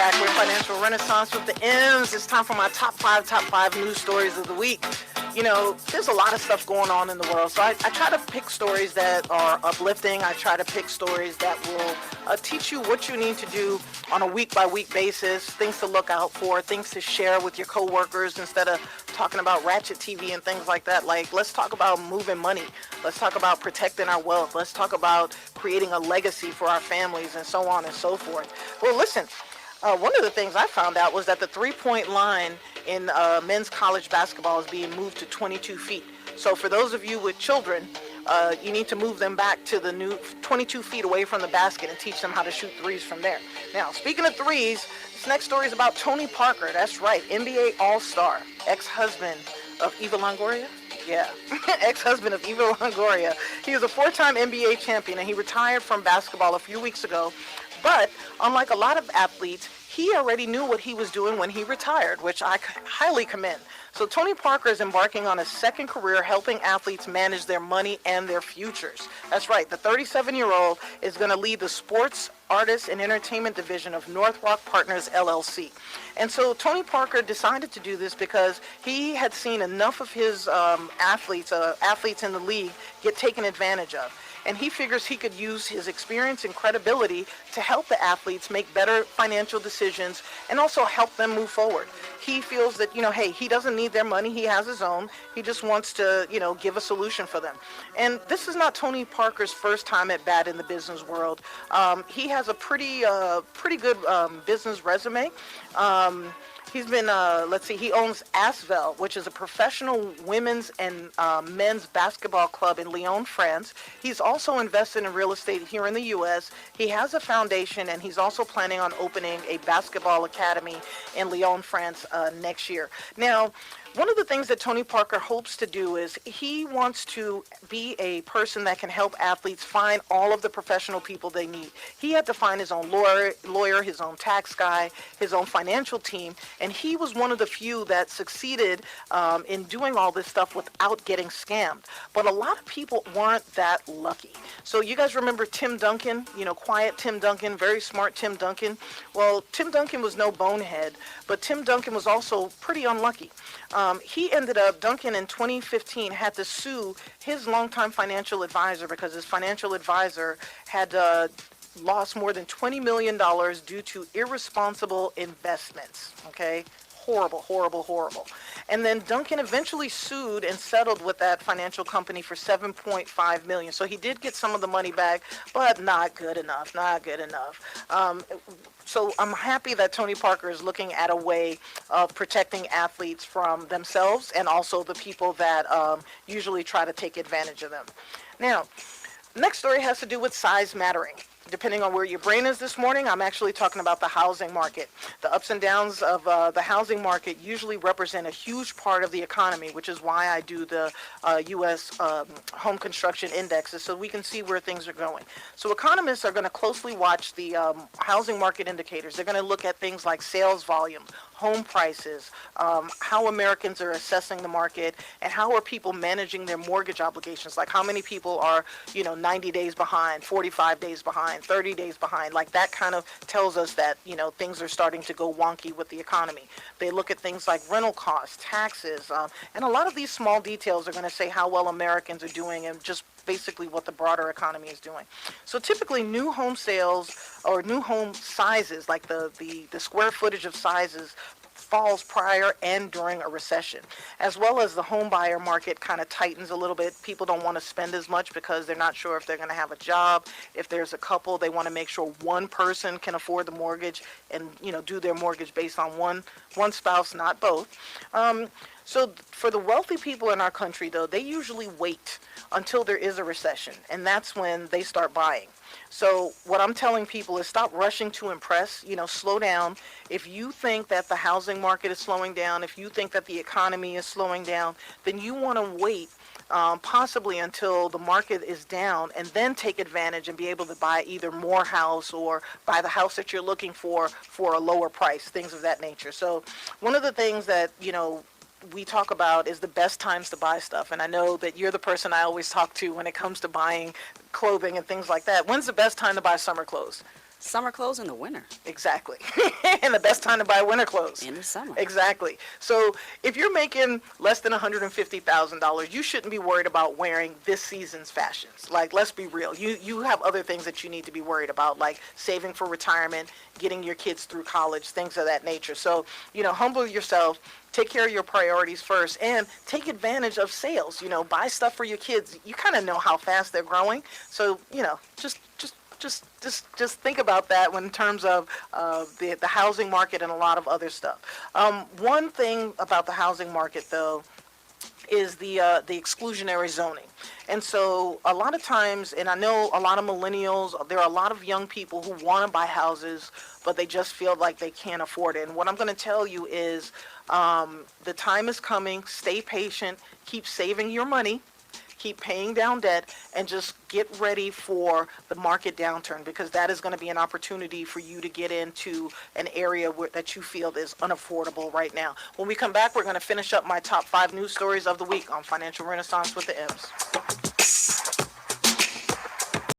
back with Financial Renaissance with the M's. It's time for my top five news stories of the week. You know, there's a lot of stuff going on in the world, so I try to pick stories that are uplifting. I try to pick stories that will teach you what you need to do on a week-by-week basis, things to look out for, things to share with your coworkers instead of talking about ratchet TV and things like that. Like, let's talk about moving money. Let's talk about protecting our wealth. Let's talk about creating a legacy for our families and so on and so forth. Well, listen, one of the things I found out was that the three-point line in men's college basketball is being moved to 22 feet. So for those of you with children, you need to move them back to the new 22 feet away from the basket and teach them how to shoot threes from there. Now, speaking of threes, this next story is about Tony Parker. That's right, NBA All-Star, ex-husband of Eva Longoria. Yeah, ex-husband of Eva Longoria. He was a four-time NBA champion, and he retired from basketball a few weeks ago. But unlike a lot of athletes, he already knew what he was doing when he retired, which I highly commend. So Tony Parker is embarking on a second career helping athletes manage their money and their futures. That's right, the 37-year-old is going to lead the sports, artists, and entertainment division of North Rock Partners, LLC. And so Tony Parker decided to do this because he had seen enough of his athletes in the league get taken advantage of. And he figures he could use his experience and credibility to help the athletes make better financial decisions and also help them move forward. He feels that, hey, he doesn't need their money. He has his own. He just wants to, give a solution for them. And this is not Tony Parker's first time at bat in the business world. He has a pretty good business resume. He's been, he owns Asvel, which is a professional women's and men's basketball club in Lyon, France. He's also invested in real estate here in the U.S. He has a foundation, and he's also planning on opening a basketball academy in Lyon, France next year. Now, one of the things that Tony Parker hopes to do is he wants to be a person that can help athletes find all of the professional people they need. He had to find his own lawyer, his own tax guy, his own financial team, and he was one of the few that succeeded in doing all this stuff without getting scammed. But a lot of people weren't that lucky. So you guys remember Tim Duncan, quiet Tim Duncan, very smart Tim Duncan? Well, Tim Duncan was no bonehead, but Tim Duncan was also pretty unlucky. Duncan in 2015 had to sue his longtime financial advisor because his financial advisor had lost more than $20 million due to irresponsible investments. Okay? Horrible, horrible, horrible. And then Duncan eventually sued and settled with that financial company for $7.5 million. So he did get some of the money back, but not good enough. So I'm happy that Tony Parker is looking at a way of protecting athletes from themselves and also the people that usually try to take advantage of them. Now, next story has to do with size mattering. Depending on where your brain is this morning, I'm actually talking about the housing market. The ups and downs of the housing market usually represent a huge part of the economy, which is why I do the U.S. Home construction indexes so we can see where things are going. So economists are going to closely watch the housing market indicators. They're going to look at things like sales volume, home prices, how Americans are assessing the market, and how are people managing their mortgage obligations. Like how many people are, 90 days behind, 45 days behind, 30 days behind. Like that kind of tells us that, things are starting to go wonky with the economy. They look at things like rental costs, taxes, and a lot of these small details are going to say how well Americans are doing and just basically what the broader economy is doing. So typically new home sales or new home sizes, like the square footage of sizes, falls prior and during a recession, as well as the home buyer market kind of tightens a little bit. People don't want to spend as much because they're not sure if they're going to have a job. If there's a couple, they want to make sure one person can afford the mortgage and do their mortgage based on one spouse, not both. So for the wealthy people in our country, though, they usually wait until there is a recession, and that's when they start buying. So what I'm telling people is stop rushing to impress, slow down. If you think that the housing market is slowing down, if you think that the economy is slowing down, then you want to wait possibly until the market is down and then take advantage and be able to buy either more house or buy the house that you're looking for a lower price, things of that nature. So one of the things that, we talk about is the best times to buy stuff. And I know that you're the person I always talk to when it comes to buying clothing and things like that. When's the best time to buy summer clothes? Summer clothes in the winter. Exactly. And the best time to buy winter clothes. In the summer. Exactly. So if you're making less than $150,000, you shouldn't be worried about wearing this season's fashions. Like, let's be real. You have other things that you need to be worried about, like saving for retirement, getting your kids through college, things of that nature. So, humble yourself, take care of your priorities first, and take advantage of sales. Buy stuff for your kids. You kind of know how fast they're growing. So, just think about that when in terms of the housing market and a lot of other stuff. One thing about the housing market, though, is the exclusionary zoning. And so a lot of times, and I know a lot of millennials, there are a lot of young people who want to buy houses, but they just feel like they can't afford it. And what I'm going to tell you is the time is coming. Stay patient. Keep saving your money. Keep paying down debt, and just get ready for the market downturn, because that is going to be an opportunity for you to get into an area that you feel is unaffordable right now. When we come back, we're going to finish up my top 5 news stories of the week on Financial Renaissance with the M's.